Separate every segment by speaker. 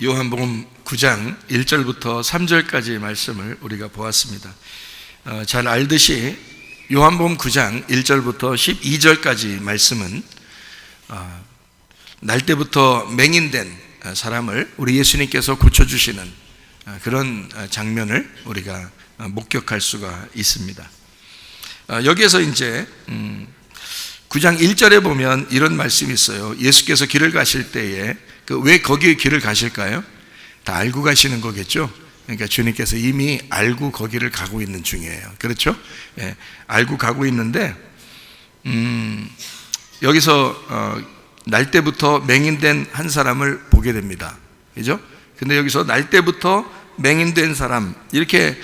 Speaker 1: 요한복음 9장 1절부터 3절까지의 말씀을 우리가 보았습니다. 잘 알듯이 요한복음 9장 1절부터 12절까지 말씀은 날 때부터 맹인된 사람을 우리 예수님께서 고쳐주시는 그런 장면을 우리가 목격할 수가 있습니다. 여기에서 이제 9장 1절에 보면 이런 말씀이 있어요. 예수께서 길을 가실 때에 왜 거기에 길을 가실까요? 다 알고 가시는 거겠죠? 그러니까 주님께서 이미 알고 거기를 가고 있는 중이에요. 그렇죠? 예, 알고 가고 있는데 여기서 날 때부터 맹인된 한 사람을 보게 됩니다. 그죠? 근데 여기서 날 때부터 맹인된 사람 이렇게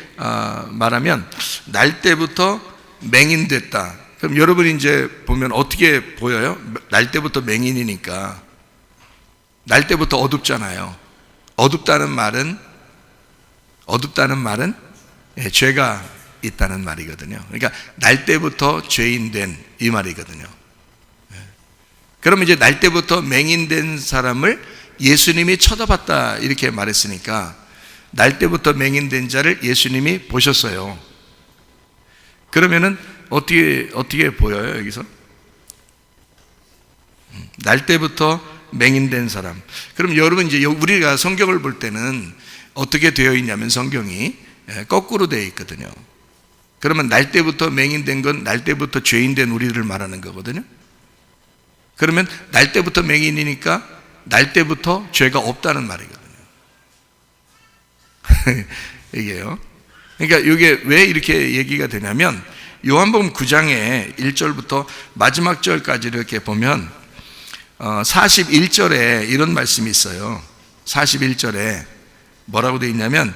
Speaker 1: 말하면 날 때부터 맹인됐다. 그럼 여러분이 이제 보면 어떻게 보여요? 날 때부터 맹인이니까 날 때부터 어둡잖아요. 어둡다는 말은 죄가 있다는 말이거든요. 그러니까 날 때부터 죄인된 이 말이거든요. 그러면 이제 날 때부터 맹인된 사람을 예수님이 쳐다봤다 이렇게 말했으니까 날 때부터 맹인된 자를 예수님이 보셨어요. 그러면은 어떻게 보여요 여기서? 날 때부터 맹인된 사람. 그럼 여러분 이제 우리가 성경을 볼 때는 어떻게 되어 있냐면 성경이 거꾸로 되어 있거든요. 그러면 날 때부터 맹인된 건 날 때부터 죄인된 우리를 말하는 거거든요. 그러면 날 때부터 맹인이니까 날 때부터 죄가 없다는 말이거든요. 이게요. 그러니까 이게 왜 이렇게 얘기가 되냐면 요한복음 9장의 1절부터 마지막 절까지 이렇게 보면 41절에 이런 말씀이 있어요. 41절에 뭐라고 되어 있냐면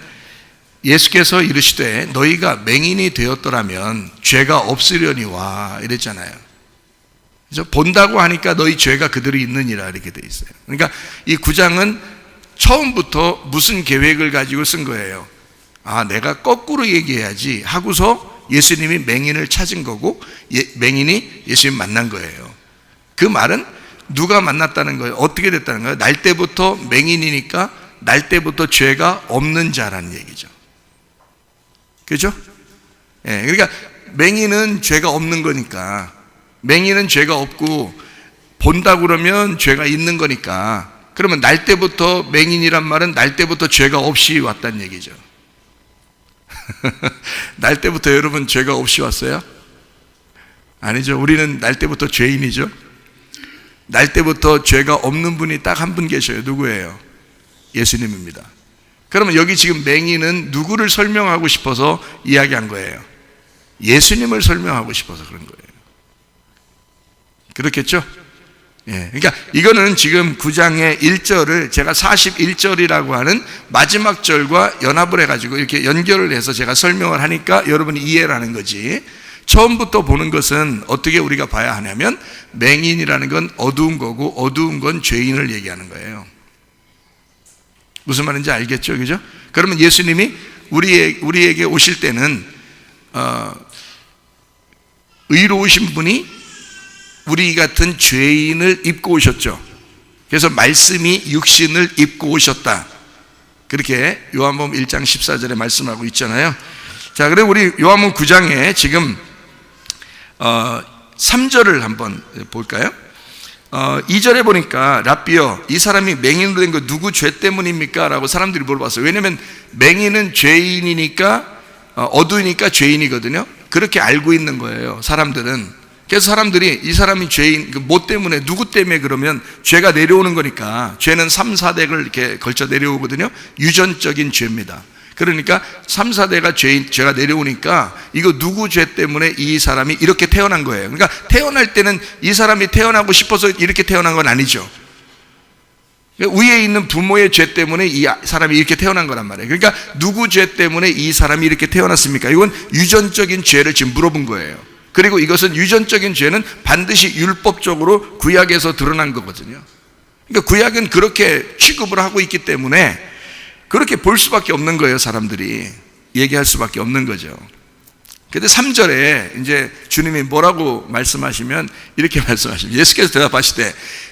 Speaker 1: 예수께서 이르시되 너희가 맹인이 되었더라면 죄가 없으려니와 이랬잖아요. 그래서 본다고 하니까 너희 죄가 그대로 있느니라 이렇게 되어 있어요. 그러니까 이 9장은 처음부터 무슨 계획을 가지고 쓴 거예요. 내가 거꾸로 얘기해야지 하고서 예수님이 맹인을 찾은 거고 맹인이 예수님 만난 거예요. 그 말은 누가 만났다는 거예요? 어떻게 됐다는 거예요? 날 때부터 맹인이니까 날 때부터 죄가 없는 자라는 얘기죠. 그렇죠? 예, 그러니까 맹인은 죄가 없는 거니까 맹인은 죄가 없고 본다고 그러면 죄가 있는 거니까 그러면 날 때부터 맹인이란 말은 날 때부터 죄가 없이 왔다는 얘기죠. 날 때부터 여러분 죄가 없이 왔어요? 아니죠. 우리는 날 때부터 죄인이죠. 날 때부터 죄가 없는 분이 딱 한 분 계셔요. 누구예요? 예수님입니다. 그러면 여기 지금 맹인은 누구를 설명하고 싶어서 이야기한 거예요? 예수님을 설명하고 싶어서 그런 거예요. 그렇겠죠? 예, 그러니까 이거는 지금 9장의 1절을 제가 41절이라고 하는 마지막 절과 연합을 해가지고 이렇게 연결을 해서 제가 설명을 하니까 여러분이 이해를 하는 거지. 처음부터 보는 것은 어떻게 우리가 봐야 하냐면 맹인이라는 건 어두운 거고 어두운 건 죄인을 얘기하는 거예요. 무슨 말인지 알겠죠? 그죠? 그러면 예수님이 우리에게 오실 때는 의로우신 분이 우리 같은 죄인을 입고 오셨죠. 그래서 말씀이 육신을 입고 오셨다. 그렇게 요한복음 1장 14절에 말씀하고 있잖아요. 자, 그리고 우리 요한복음 9장에 지금 3절을 한번 볼까요? 2절에 보니까 랍비여 이 사람이 맹인으로 된 거 누구 죄 때문입니까? 라고 사람들이 물어봤어요. 왜냐하면 맹인은 죄인이니까 어두우니까 죄인이거든요. 그렇게 알고 있는 거예요 사람들은. 그래서 사람들이 이 사람이 죄인 뭐 때문에 누구 때문에 그러면 죄가 내려오는 거니까 죄는 3, 4대를 이렇게 걸쳐 내려오거든요. 유전적인 죄입니다. 그러니까 3, 4대가 죄가 내려오니까 이거 누구 죄 때문에 이 사람이 이렇게 태어난 거예요. 그러니까 태어날 때는 이 사람이 태어나고 싶어서 이렇게 태어난 건 아니죠. 위에 있는 부모의 죄 때문에 이 사람이 이렇게 태어난 거란 말이에요. 그러니까 누구 죄 때문에 이 사람이 이렇게 태어났습니까? 이건 유전적인 죄를 지금 물어본 거예요. 그리고 이것은 유전적인 죄는 반드시 율법적으로 구약에서 드러난 거거든요. 그러니까 구약은 그렇게 취급을 하고 있기 때문에 그렇게 볼 수밖에 없는 거예요. 사람들이 얘기할 수밖에 없는 거죠. 근데 3절에 이제 주님이 뭐라고 말씀하시면 이렇게 말씀하십니다. 예수께서 대답하시되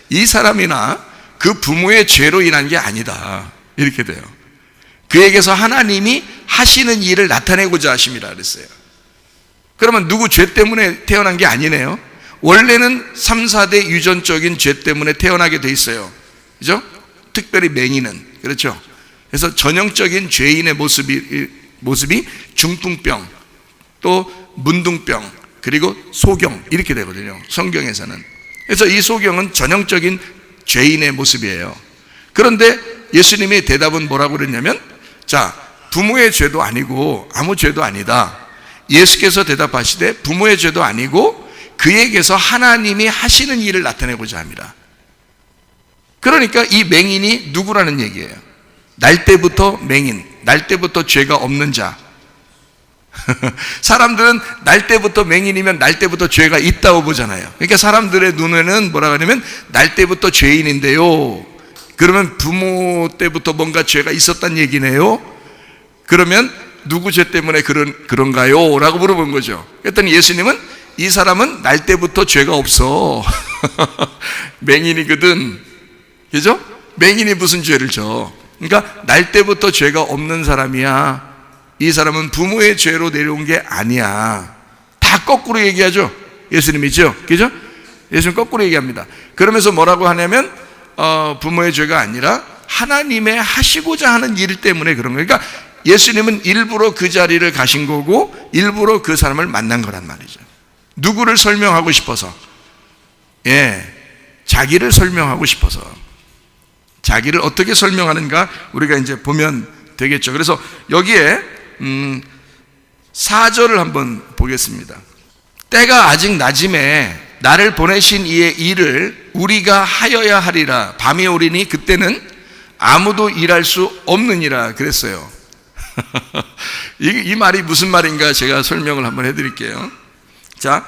Speaker 1: 이 사람이나 그 부모의 죄로 인한 게 아니다. 이렇게 돼요. 그에게서 하나님이 하시는 일을 나타내고자 하심이라 그랬어요. 그러면 누구 죄 때문에 태어난 게 아니네요. 원래는 3, 4대 유전적인 죄 때문에 태어나게 돼 있어요. 그죠? 특별히 맹인은. 그렇죠? 그래서 전형적인 죄인의 모습이 중풍병, 또 문둥병, 그리고 소경 이렇게 되거든요. 성경에서는. 그래서 이 소경은 전형적인 죄인의 모습이에요. 그런데 예수님의 대답은 뭐라고 그랬냐면, 자, 부모의 죄도 아니고 아무 죄도 아니다. 예수께서 대답하시되 부모의 죄도 아니고 그에게서 하나님이 하시는 일을 나타내고자 합니다. 그러니까 이 맹인이 누구라는 얘기예요? 날 때부터 맹인, 날 때부터 죄가 없는 자. 사람들은 날 때부터 맹인이면 날 때부터 죄가 있다고 보잖아요. 그러니까 사람들의 눈에는 뭐라고 하냐면 날 때부터 죄인인데요, 그러면 부모 때부터 뭔가 죄가 있었단 얘기네요. 그러면 누구 죄 때문에 그런가요? 라고 물어본 거죠. 그랬더니 예수님은 이 사람은 날 때부터 죄가 없어. 맹인이거든. 그죠? 맹인이 무슨 죄를 져? 그러니까 날 때부터 죄가 없는 사람이야. 이 사람은 부모의 죄로 내려온 게 아니야. 다 거꾸로 얘기하죠. 예수님이죠. 그죠? 예수님 거꾸로 얘기합니다. 그러면서 뭐라고 하냐면 부모의 죄가 아니라 하나님의 하시고자 하는 일 때문에 그런 거예요. 그러니까 예수님은 일부러 그 자리를 가신 거고 일부러 그 사람을 만난 거란 말이죠. 누구를 설명하고 싶어서? 자기를 설명하고 싶어서. 자기를 어떻게 설명하는가 우리가 이제 보면 되겠죠. 그래서 여기에 4절을 한번 보겠습니다. 때가 아직 낮음에 나를 보내신 이의 일을 우리가 하여야 하리라. 밤이 오리니 그때는 아무도 일할 수 없느니라 그랬어요. 이 말이 무슨 말인가 제가 설명을 한번 해드릴게요. 자,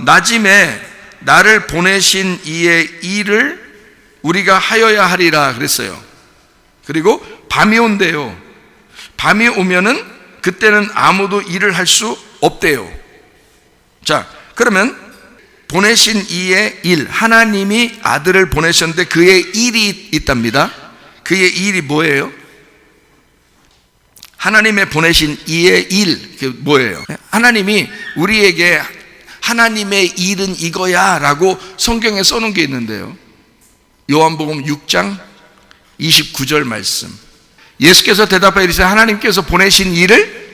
Speaker 1: 낮임에 나를 보내신 이의 일을 우리가 하여야 하리라 그랬어요. 그리고 밤이 온대요. 밤이 오면은 그때는 아무도 일을 할 수 없대요. 자, 그러면 보내신 이의 일, 하나님이 아들을 보내셨는데 그의 일이 있답니다. 그의 일이 뭐예요? 하나님의 보내신 이의 일, 그게 뭐예요? 하나님이 우리에게 하나님의 일은 이거야 라고 성경에 써놓은 게 있는데요. 요한복음 6장 29절 말씀. 예수께서 대답하여 이르시되 하나님께서 보내신 일을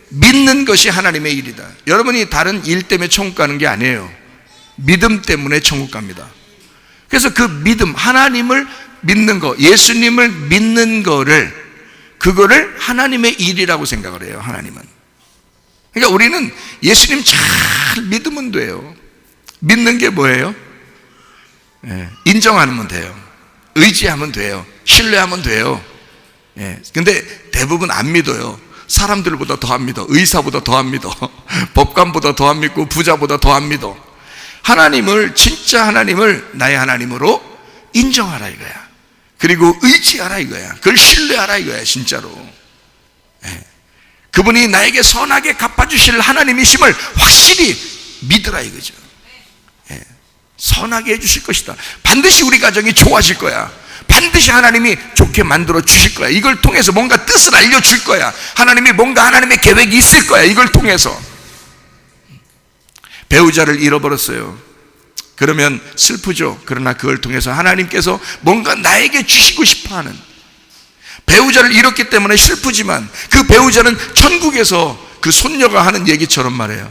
Speaker 1: 믿는 것이 하나님의 일이다. 여러분이 다른 일 때문에 천국 가는 게 아니에요. 믿음 때문에 천국 갑니다. 그래서 그 믿음, 하나님을 믿는 거, 예수님을 믿는 그거를 하나님의 일이라고 생각을 해요. 하나님은. 그러니까 우리는 예수님 잘 믿으면 돼요. 믿는 게 뭐예요? 인정하면 돼요. 의지하면 돼요. 신뢰하면 돼요. 근데 대부분 안 믿어요. 사람들보다 더 안 믿어. 의사보다 더 안 믿어. 법관보다 더 안 믿고 부자보다 더 안 믿어. 하나님을, 진짜 하나님을 나의 하나님으로 인정하라 이거야. 그리고 의지하라 이거야. 그걸 신뢰하라 이거야. 진짜로. 그분이 나에게 선하게 갚아주실 하나님이심을 확실히 믿으라 이거죠. 선하게 해주실 것이다. 반드시 우리 가정이 좋아질 거야. 반드시 하나님이 좋게 만들어 주실 거야. 이걸 통해서 뭔가 뜻을 알려줄 거야. 하나님이 뭔가 하나님의 계획이 있을 거야. 이걸 통해서. 배우자를 잃어버렸어요. 그러면 슬프죠. 그러나 그걸 통해서 하나님께서 뭔가 나에게 주시고 싶어하는, 배우자를 잃었기 때문에 슬프지만 그 배우자는 천국에서 그 손녀가 하는 얘기처럼 말해요.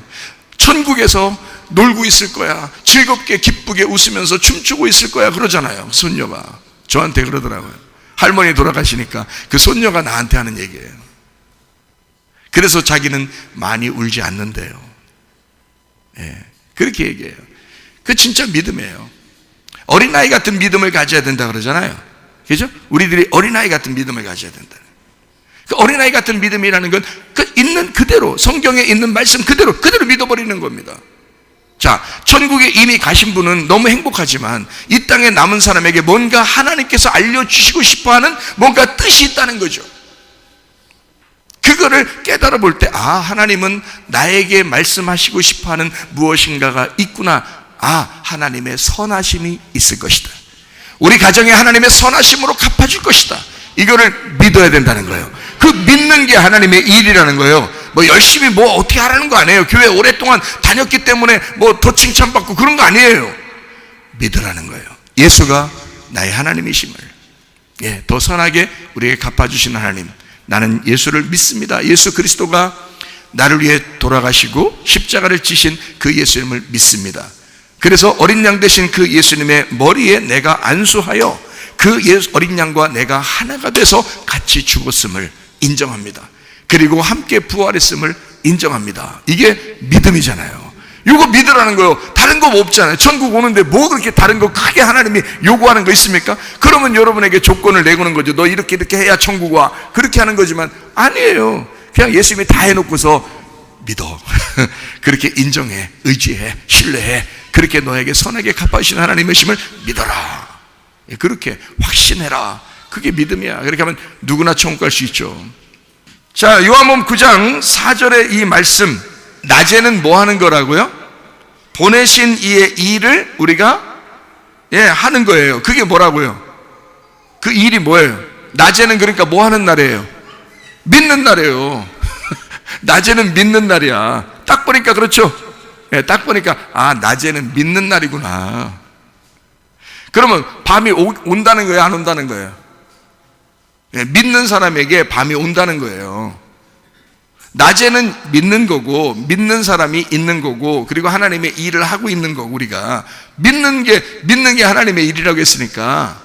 Speaker 1: 천국에서 놀고 있을 거야. 즐겁게 기쁘게 웃으면서 춤추고 있을 거야. 그러잖아요. 손녀가 저한테 그러더라고요. 할머니 돌아가시니까 그 손녀가 나한테 하는 얘기예요. 그래서 자기는 많이 울지 않는데요. 그렇게 얘기해요. 그 진짜 믿음이에요. 어린아이 같은 믿음을 가져야 된다 그러잖아요. 그죠? 우리들이 어린아이 같은 믿음을 가져야 된다. 그 어린아이 같은 믿음이라는 건 그 있는 그대로, 성경에 있는 말씀 그대로 믿어버리는 겁니다. 자, 천국에 이미 가신 분은 너무 행복하지만 이 땅에 남은 사람에게 뭔가 하나님께서 알려주시고 싶어하는 뭔가 뜻이 있다는 거죠. 그거를 깨달아 볼 때, 아, 하나님은 나에게 말씀하시고 싶어하는 무엇인가가 있구나. 아, 하나님의 선하심이 있을 것이다. 우리 가정에 하나님의 선하심으로 갚아줄 것이다. 이거를 믿어야 된다는 거예요. 그 믿는 게 하나님의 일이라는 거예요. 뭐 열심히 뭐 어떻게 하라는 거 아니에요. 교회 오랫동안 다녔기 때문에 뭐 더 칭찬받고 그런 거 아니에요. 믿으라는 거예요. 예수가 나의 하나님이심을, 더 선하게 우리에게 갚아주시는 하나님, 나는 예수를 믿습니다. 예수 그리스도가 나를 위해 돌아가시고 십자가를 지신 그 예수님을 믿습니다. 그래서 어린 양 되신 그 예수님의 머리에 내가 안수하여 그 어린 양과 내가 하나가 돼서 같이 죽었음을 인정합니다. 그리고 함께 부활했음을 인정합니다. 이게 믿음이잖아요. 이거 믿으라는 거예요. 다른 거 없잖아요. 천국 오는데 뭐 그렇게 다른 거 크게 하나님이 요구하는 거 있습니까? 그러면 여러분에게 조건을 내고는 거죠. 너 이렇게 해야 천국 와, 그렇게 하는 거지만 아니에요. 그냥 예수님이 다 해놓고서 믿어. 그렇게 인정해, 의지해, 신뢰해. 그렇게 너에게 선하게 갚아주시는 하나님의 힘을 믿어라. 그렇게 확신해라. 그게 믿음이야. 그렇게 하면 누구나 천국 갈 수 있죠. 자, 요한복음 9장 4절의 이 말씀, 낮에는 뭐 하는 거라고요? 보내신 이의 일을 우리가 하는 거예요. 그게 뭐라고요? 그 일이 뭐예요? 낮에는 그러니까 뭐 하는 날이에요? 믿는 날이에요. 낮에는 믿는 날이야. 딱 보니까 그렇죠? 딱 보니까 낮에는 믿는 날이구나. 그러면 밤이 온다는 거예요? 안 온다는 거예요? 믿는 사람에게 밤이 온다는 거예요. 낮에는 믿는 거고, 믿는 사람이 있는 거고, 그리고 하나님의 일을 하고 있는 거고, 우리가 믿는 게 하나님의 일이라고 했으니까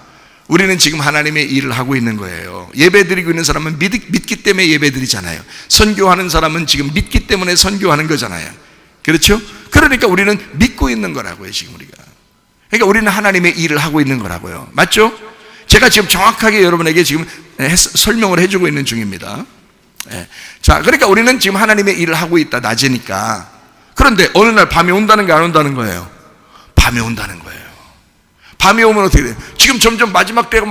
Speaker 1: 우리는 지금 하나님의 일을 하고 있는 거예요. 예배 드리고 있는 사람은 믿기 때문에 예배 드리잖아요. 선교하는 사람은 지금 믿기 때문에 선교하는 거잖아요. 그렇죠? 그러니까 우리는 믿고 있는 거라고요, 지금 우리가. 그러니까 우리는 하나님의 일을 하고 있는 거라고요. 맞죠? 제가 지금 정확하게 여러분에게 지금 설명을 해주고 있는 중입니다. 자, 그러니까 우리는 지금 하나님의 일을 하고 있다, 낮이니까. 그런데 어느 날 밤이 온다는 게 안 온다는 거예요? 밤이 온다는 거예요. 밤이 오면 어떻게 돼요? 지금 점점 마지막 때가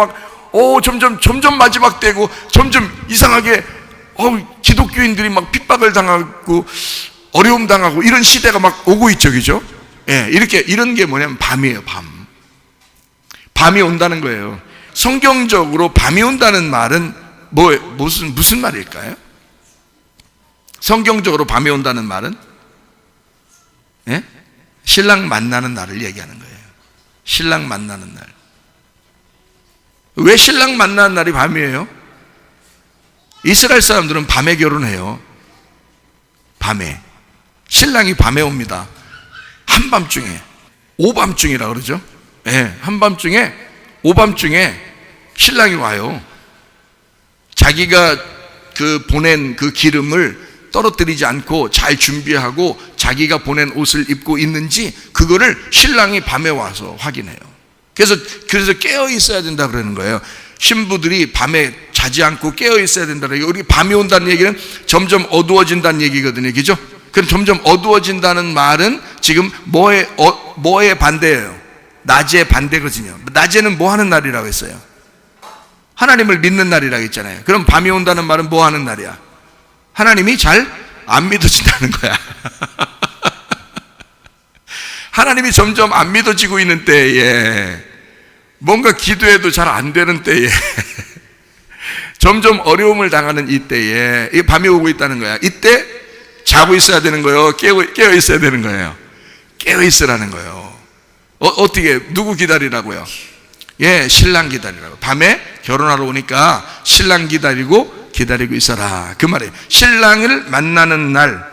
Speaker 1: 점점 마지막 때고, 점점 이상하게 기독교인들이 막 핍박을 당하고 어려움 당하고 이런 시대가 막 오고 있죠, 그죠? 이런 게 뭐냐면 밤이에요, 밤. 밤이 온다는 거예요. 성경적으로 밤이 온다는 말은 무슨 말일까요? 성경적으로 밤이 온다는 말은 신랑 만나는 날을 얘기하는 거예요. 신랑 만나는 날. 왜 신랑 만나는 날이 밤이에요? 이스라엘 사람들은 밤에 결혼해요. 밤에. 신랑이 밤에 옵니다. 한밤중에, 오밤중이라 그러죠. 한밤중에, 오밤중에 신랑이 와요. 자기가 보낸 그 기름을 떨어뜨리지 않고 잘 준비하고 자기가 보낸 옷을 입고 있는지 그거를 신랑이 밤에 와서 확인해요. 그래서 깨어 있어야 된다 그러는 거예요. 신부들이 밤에 자지 않고 깨어 있어야 된다는 얘기예요. 우리 밤이 온다는 얘기는 점점 어두워진다는 얘기거든요. 그죠? 그럼 점점 어두워진다는 말은 지금 뭐의 반대예요? 낮의 반대거든요. 낮에는 뭐 하는 날이라고 했어요? 하나님을 믿는 날이라고 했잖아요. 그럼 밤이 온다는 말은 뭐 하는 날이야? 하나님이 잘 안 믿어진다는 거야. 하나님이 점점 안 믿어지고 있는 때에, 뭔가 기도해도 잘 안 되는 때에, 점점 어려움을 당하는 이때에 이 밤이 오고 있다는 거야. 이때 자고 있어야 되는 거예요? 깨어 있어야 되는 거예요? 깨어 있으라는 거예요. 어떻게, 누구 기다리라고요? 신랑 기다리라고. 밤에 결혼하러 오니까 신랑 기다리고 있어라, 그 말이에요. 신랑을 만나는 날,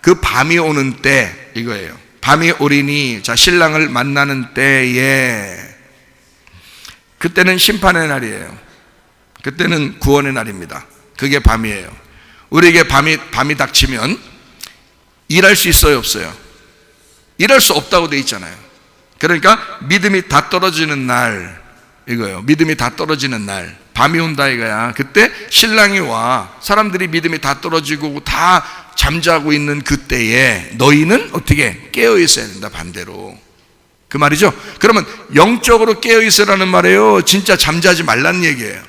Speaker 1: 그 밤이 오는 때, 이거예요. 밤이 오리니, 자, 신랑을 만나는 때에, 그때는 심판의 날이에요. 그때는 구원의 날입니다. 그게 밤이에요. 우리에게 밤이 닥치면 일할 수 있어요, 없어요? 일할 수 없다고 돼 있잖아요. 그러니까 믿음이 다 떨어지는 날, 이거예요. 믿음이 다 떨어지는 날, 밤이 온다 이거야. 그때 신랑이 와. 사람들이 믿음이 다 떨어지고 다 잠자고 있는 그때에 너희는 어떻게 깨어 있어야 된다, 반대로. 그 말이죠. 그러면 영적으로 깨어 있으라는 말이에요? 진짜 잠자지 말라는 얘기예요?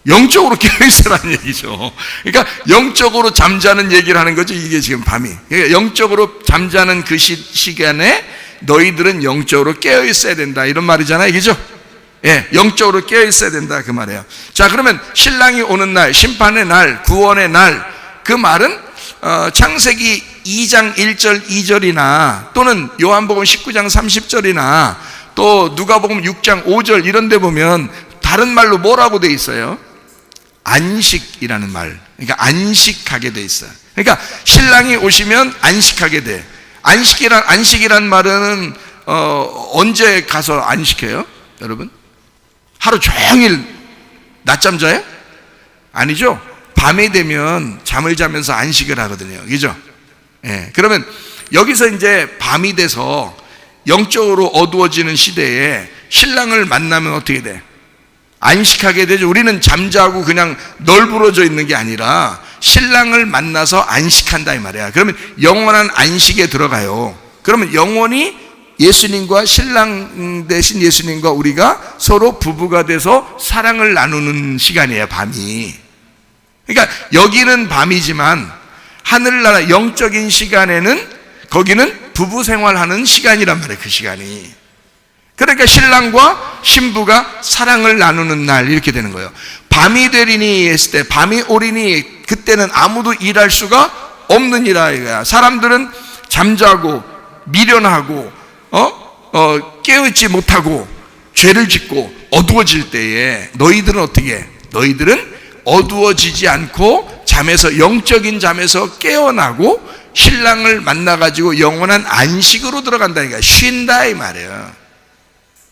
Speaker 1: 영적으로 깨어 있으라는 얘기죠. 그러니까 영적으로 잠자는 얘기를 하는 거죠, 이게 지금 밤이. 그러니까 영적으로 잠자는 그 시간에 너희들은 영적으로 깨어 있어야 된다, 이런 말이잖아요, 그죠? 예, 영적으로 깨어 있어야 된다 그 말이에요. 자, 그러면 신랑이 오는 날, 심판의 날, 구원의 날, 그 말은 창세기 2장 1절 2절이나 또는 요한복음 19장 30절이나 또 누가복음 6장 5절 이런 데 보면 다른 말로 뭐라고 돼 있어요? 안식이라는 말. 그러니까 안식하게 돼 있어요. 그러니까 신랑이 오시면 안식하게 돼. 안식이란 말은 언제 가서 안식해요? 여러분? 하루 종일 낮잠 자요? 아니죠. 밤이 되면 잠을 자면서 안식을 하거든요. 그죠? 예. 그러면 여기서 이제 밤이 돼서 영적으로 어두워지는 시대에 신랑을 만나면 어떻게 돼? 안식하게 되죠. 우리는 잠자고 그냥 널브러져 있는 게 아니라 신랑을 만나서 안식한다 이 말이야. 그러면 영원한 안식에 들어가요. 그러면 영원히 예수님과 신랑 대신 예수님과 우리가 서로 부부가 돼서 사랑을 나누는 시간이에요, 밤이. 그러니까 여기는 밤이지만 하늘나라 영적인 시간에는 거기는 부부 생활하는 시간이란 말이에요, 그 시간이. 그러니까 신랑과 신부가 사랑을 나누는 날 이렇게 되는 거예요. 밤이 되리니 했을 때, 밤이 오리니 그때는 아무도 일할 수가 없는 일이야 이거야. 사람들은 잠자고 미련하고 깨어있지 못하고 죄를 짓고 어두워질 때에 너희들은 어떻게 해? 너희들은 어두워지지 않고 잠에서, 영적인 잠에서 깨어나고 신랑을 만나가지고 영원한 안식으로 들어간다니까. 쉰다 이 말이에요.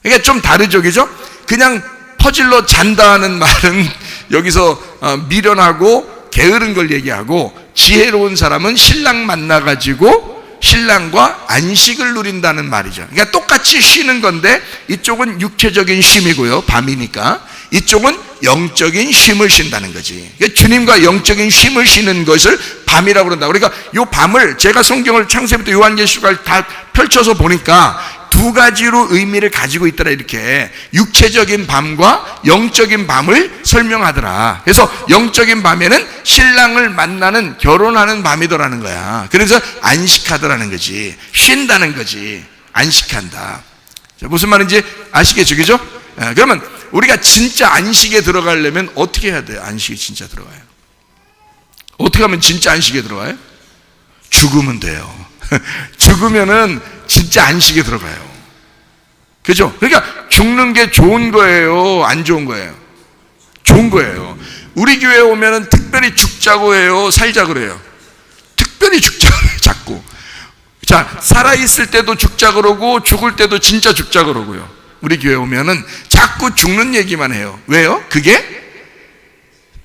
Speaker 1: 그러니까 좀 다르죠, 그죠? 그냥 퍼질러 잔다는 말은 여기서 미련하고 게으른 걸 얘기하고, 지혜로운 사람은 신랑 만나가지고 신랑과 안식을 누린다는 말이죠. 그러니까 똑같이 쉬는 건데 이쪽은 육체적인 쉼이고요, 밤이니까. 이쪽은 영적인 쉼을 쉰다는 거지. 그러니까 주님과 영적인 쉼을 쉬는 것을 밤이라고 그런다. 그러니까 이 밤을 제가 성경을 창세부터 요한계시록을 다 펼쳐서 보니까 두 가지로 의미를 가지고 있더라. 이렇게 육체적인 밤과 영적인 밤을 설명하더라. 그래서 영적인 밤에는 신랑을 만나는, 결혼하는 밤이더라는 거야. 그래서 안식하더라는 거지. 쉰다는 거지. 안식한다. 자, 무슨 말인지 아시겠죠, 그죠? 그러면 우리가 진짜 안식에 들어가려면 어떻게 해야 돼요? 안식에 진짜 들어가요. 어떻게 하면 진짜 안식에 들어가요? 죽으면 돼요. 죽으면은 진짜 안식에 들어가요. 그죠? 그러니까 죽는 게 좋은 거예요? 안 좋은 거예요? 좋은 거예요. 우리 교회에 오면은 특별히 죽자고 해요? 살자 그래요? 특별히 죽자고 해요, 자꾸. 자, 살아있을 때도 죽자 그러고 죽을 때도 진짜 죽자 그러고요. 우리 교회에 오면은 자꾸 죽는 얘기만 해요. 왜요? 그게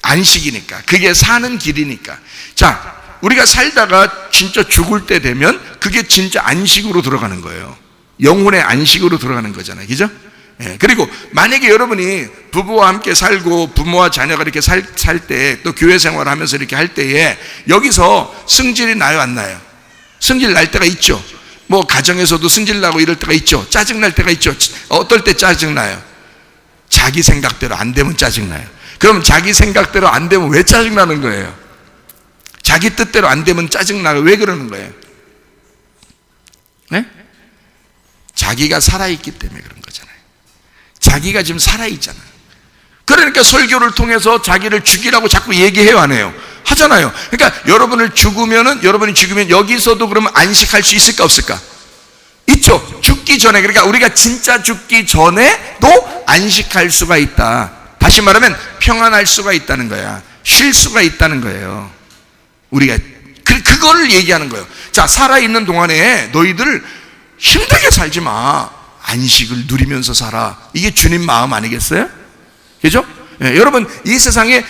Speaker 1: 안식이니까. 그게 사는 길이니까. 자, 우리가 살다가 진짜 죽을 때 되면 그게 진짜 안식으로 들어가는 거예요. 영혼의 안식으로 들어가는 거잖아요. 그죠? 예, 그리고 만약에 여러분이 부부와 함께 살고 부모와 자녀가 이렇게 살 때, 또 교회 생활을 하면서 이렇게 할 때에 여기서 승질이 나요, 안 나요? 승질 날 때가 있죠. 뭐 가정에서도 승질 나고 이럴 때가 있죠. 짜증 날 때가 있죠. 어떨 때 짜증 나요? 자기 생각대로 안 되면 짜증 나요. 그럼 자기 생각대로 안 되면 왜 짜증 나는 거예요? 자기 뜻대로 안 되면 짜증 나요. 왜 그러는 거예요? 네? 자기가 살아있기 때문에 그런 거잖아요. 자기가 지금 살아있잖아요. 그러니까 설교를 통해서 자기를 죽이라고 자꾸 얘기해요, 안 해요? 하잖아요. 그러니까 여러분이 죽으면 여기서도 그러면 안식할 수 있을까 없을까? 있죠. 죽기 전에. 그러니까 우리가 진짜 죽기 전에도 안식할 수가 있다. 다시 말하면 평안할 수가 있다는 거야. 쉴 수가 있다는 거예요. 우리가 그거를 얘기하는 거예요. 자, 살아있는 동안에 너희들 힘들게 살지 마. 안식을 누리면서 살아. 이게 주님 마음 아니겠어요? 그죠? 예, 여러분 이 세상에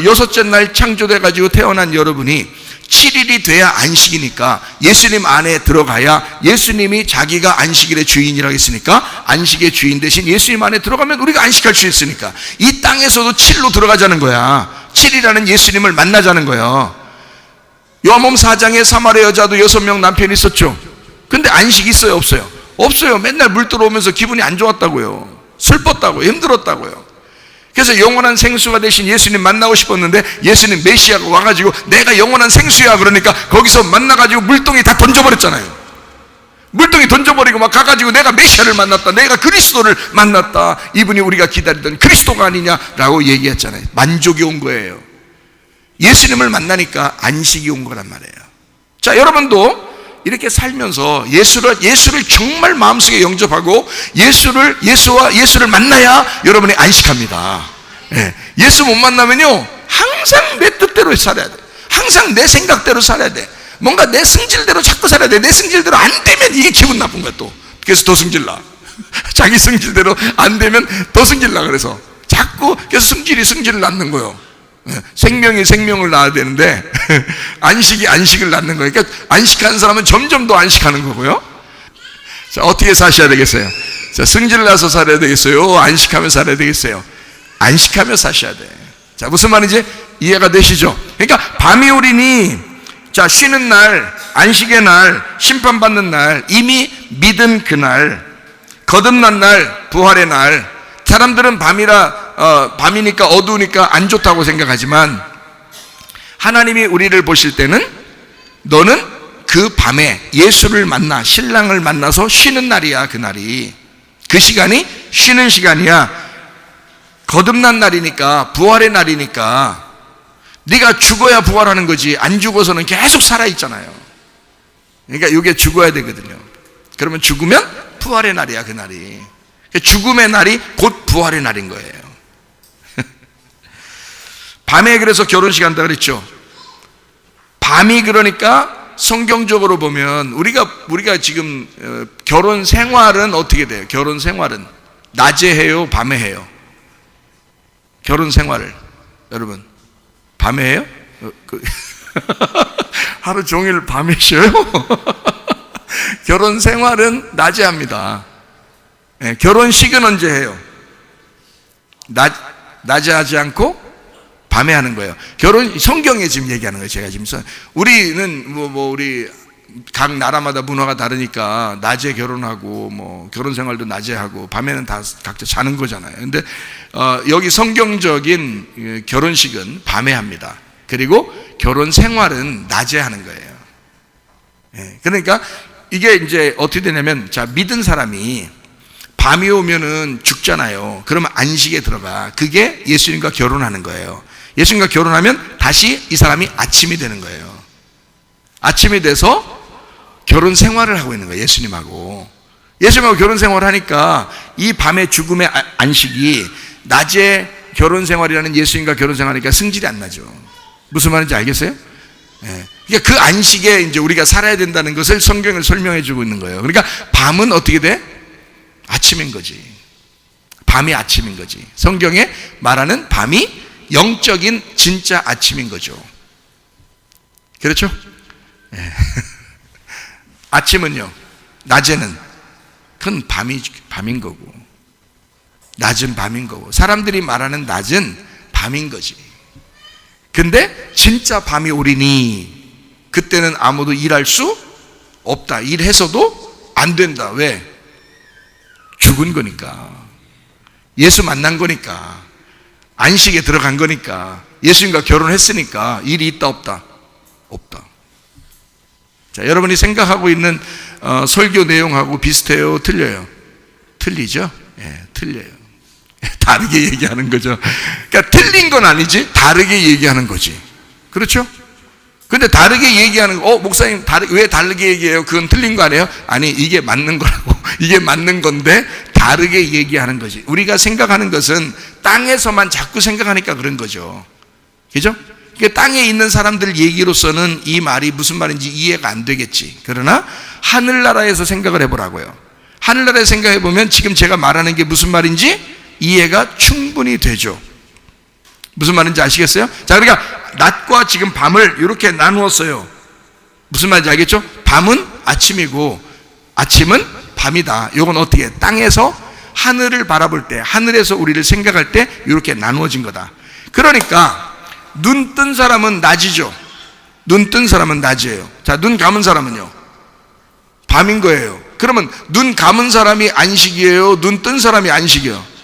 Speaker 1: 여섯째 날 창조돼가지고 태어난 여러분이 7일이 돼야 안식이니까 예수님 안에 들어가야 예수님이 자기가 안식일의 주인이라고 했으니까 안식의 주인 대신 예수님 안에 들어가면 우리가 안식할 수 있으니까 이 땅에서도 7로 들어가자는 거야. 7이라는 예수님을 만나자는 거예요. 요한복음 4장에 사마리아 여자도 6명 남편이 있었죠. 근데 안식 있어요, 없어요? 없어요. 맨날 물 들어오면서 기분이 안 좋았다고요. 슬펐다고요. 힘들었다고요. 그래서 영원한 생수가 되신 예수님 만나고 싶었는데 예수님 메시아가 와가지고 내가 영원한 생수야 그러니까 거기서 만나가지고 물동이 다 던져버렸잖아요. 물동이 던져버리고 막 가가지고 내가 메시아를 만났다, 내가 그리스도를 만났다, 이분이 우리가 기다리던 그리스도가 아니냐라고 얘기했잖아요. 만족이 온 거예요. 예수님을 만나니까 안식이 온 거란 말이에요. 자, 여러분도 이렇게 살면서 예수를 정말 마음속에 영접하고 예수를 만나야 여러분이 안식합니다. 예수 못 만나면요 항상 내 뜻대로 살아야 돼. 항상 내 생각대로 살아야 돼. 뭔가 내 승질대로 자꾸 살아야 돼. 내 승질대로 안 되면 이게 기분 나쁜 거야 또. 그래서 더 승질나. 자기 승질대로 안 되면 더 승질나. 그래서 자꾸 계속 승질을 낳는 거예요. 생명이 생명을 낳아야 되는데 안식이 안식을 낳는 거예요. 그러니까 안식하는 사람은 점점 더 안식하는 거고요. 자, 어떻게 사셔야 되겠어요? 자, 승질을 나서 살아야 되겠어요? 안식하며 살아야 되겠어요? 안식하며 사셔야 돼. 자, 무슨 말인지 이해가 되시죠? 그러니까 밤이 오리니, 자, 쉬는 날, 안식의 날, 심판받는 날, 이미 믿은 그날, 거듭난 날, 부활의 날. 사람들은 밤이니까 어두우니까 안 좋다고 생각하지만 하나님이 우리를 보실 때는 너는 그 밤에 예수를 만나 신랑을 만나서 쉬는 날이야. 그날이, 그 시간이 쉬는 시간이야. 거듭난 날이니까, 부활의 날이니까 네가 죽어야 부활하는 거지, 안 죽어서는 계속 살아있잖아요. 그러니까 이게 죽어야 되거든요. 그러면 죽으면 부활의 날이야. 그날이, 죽음의 날이 곧 부활의 날인 거예요. 밤에 그래서 결혼식 한다 그랬죠. 밤이, 그러니까 성경적으로 보면 우리가 지금 결혼 생활은 어떻게 돼요? 결혼 생활은 낮에 해요, 밤에 해요? 결혼 생활을 여러분 밤에 해요? 하루 종일 밤에 쉬어요? 결혼 생활은 낮에 합니다. 결혼식은 언제 해요? 낮에 하지 않고 밤에 하는 거예요. 성경에 지금 얘기하는 거예요. 제가 지금 우리는 우리 각 나라마다 문화가 다르니까 낮에 결혼하고 결혼 생활도 낮에 하고 밤에는 다 각자 자는 거잖아요. 근데 여기 성경적인 결혼식은 밤에 합니다. 그리고 결혼 생활은 낮에 하는 거예요. 그러니까 이게 이제 어떻게 되냐면, 자, 믿은 사람이 밤이 오면은 죽잖아요. 그러면 안식에 들어가. 그게 예수님과 결혼하는 거예요. 예수님과 결혼하면 다시 이 사람이 아침이 되는 거예요. 아침이 돼서 결혼 생활을 하고 있는 거예요. 예수님하고 결혼 생활을 하니까 이 밤의 죽음의 안식이 낮에 결혼 생활이라는 예수님과 결혼 생활하니까 승질이 안 나죠. 무슨 말인지 알겠어요? 그러니까 그 안식에 이제 우리가 살아야 된다는 것을 성경을 설명해 주고 있는 거예요. 그러니까 밤은 어떻게 돼? 아침인 거지. 밤이 아침인 거지. 성경에 말하는 밤이 영적인 진짜 아침인 거죠. 그렇죠? 아침은요, 낮에는 그건 밤인 거고, 낮은 밤인 거고, 사람들이 말하는 낮은 밤인 거지. 근데 진짜 밤이 오리니 그때는 아무도 일할 수 없다. 일해서도 안 된다. 왜? 죽은 거니까. 예수 만난 거니까. 안식에 들어간 거니까. 예수님과 결혼했으니까. 일이 있다 없다? 없다. 자, 여러분이 생각하고 있는 설교 내용하고 비슷해요, 틀려요? 틀리죠? 틀려요. 다르게 얘기하는 거죠. 그러니까 틀린 건 아니지, 다르게 얘기하는 거지. 그렇죠? 근데 다르게 얘기하는 거, 목사님 왜 다르게 얘기해요? 그건 틀린 거 아니에요? 아니, 이게 맞는 거라고. 이게 맞는 건데 다르게 얘기하는 거지. 우리가 생각하는 것은 땅에서만 자꾸 생각하니까 그런 거죠. 그죠? 그러니까 땅에 있는 사람들 얘기로서는 이 말이 무슨 말인지 이해가 안 되겠지. 그러나 하늘나라에서 생각을 해보라고요. 하늘나라에서 생각해보면 지금 제가 말하는 게 무슨 말인지 이해가 충분히 되죠. 무슨 말인지 아시겠어요? 자, 그러니까 낮과 지금 밤을 이렇게 나누었어요. 무슨 말인지 알겠죠? 밤은 아침이고 아침은 밤이다. 이건 어떻게, 땅에서 하늘을 바라볼 때, 하늘에서 우리를 생각할 때 이렇게 나누어진 거다. 그러니까 눈 뜬 사람은 낮이죠. 눈 뜬 사람은 낮이에요. 자, 눈 감은 사람은요, 밤인 거예요. 그러면 눈 감은 사람이 안식이에요? 눈 뜬 사람이 안식이에요?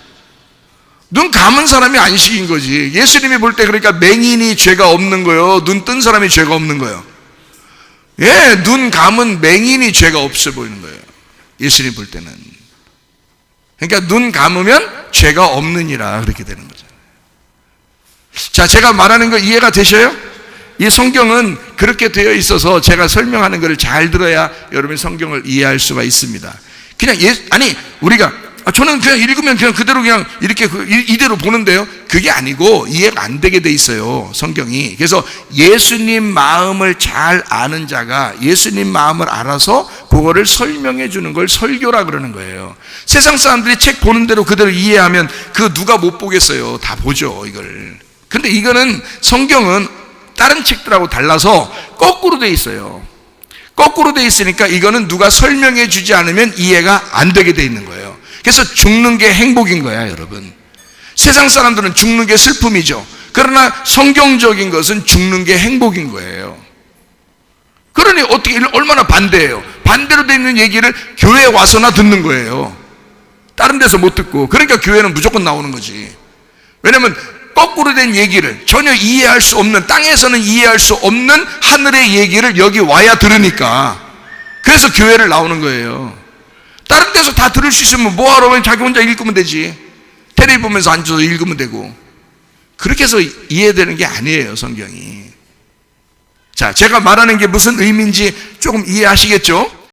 Speaker 1: 눈 감은 사람이 안식인 거지. 예수님이 볼 때 그러니까 맹인이 죄가 없는 거예요? 눈 뜬 사람이 죄가 없는 거예요? 예, 눈 감은 맹인이 죄가 없어 보이는 거예요. 예수님 볼 때는. 그러니까 눈 감으면 죄가 없느니라 그렇게 되는 거죠. 자, 제가 말하는 거 이해가 되셔요? 이 성경은 그렇게 되어 있어서 제가 설명하는 것을 잘 들어야 여러분이 성경을 이해할 수가 있습니다. 그냥 우리가 저는 그냥 읽으면 그냥 그대로 그냥 이렇게 이대로 보는데요. 그게 아니고 이해가 안 되게 돼 있어요, 성경이. 그래서 예수님 마음을 잘 아는 자가 예수님 마음을 알아서 그거를 설명해 주는 걸 설교라 그러는 거예요. 세상 사람들이 책 보는 대로 그대로 이해하면 그 누가 못 보겠어요. 다 보죠, 이걸. 근데 이거는 성경은 다른 책들하고 달라서 거꾸로 돼 있어요. 거꾸로 돼 있으니까 이거는 누가 설명해 주지 않으면 이해가 안 되게 돼 있는 거예요. 그래서 죽는 게 행복인 거야, 여러분. 세상 사람들은 죽는 게 슬픔이죠. 그러나 성경적인 것은 죽는 게 행복인 거예요. 그러니 어떻게 얼마나 반대예요. 반대로 돼 있는 얘기를 교회에 와서나 듣는 거예요. 다른 데서 못 듣고. 그러니까 교회는 무조건 나오는 거지. 왜냐면 거꾸로 된 얘기를 전혀 이해할 수 없는, 땅에서는 이해할 수 없는 하늘의 얘기를 여기 와야 들으니까. 그래서 교회를 나오는 거예요. 다른 데서 다 들을 수 있으면 뭐하러 자기 혼자 읽으면 되지. 텔레비 보면서 앉아서 읽으면 되고. 그렇게 해서 이해되는 게 아니에요, 성경이. 자, 제가 말하는 게 무슨 의미인지 조금 이해하시겠죠?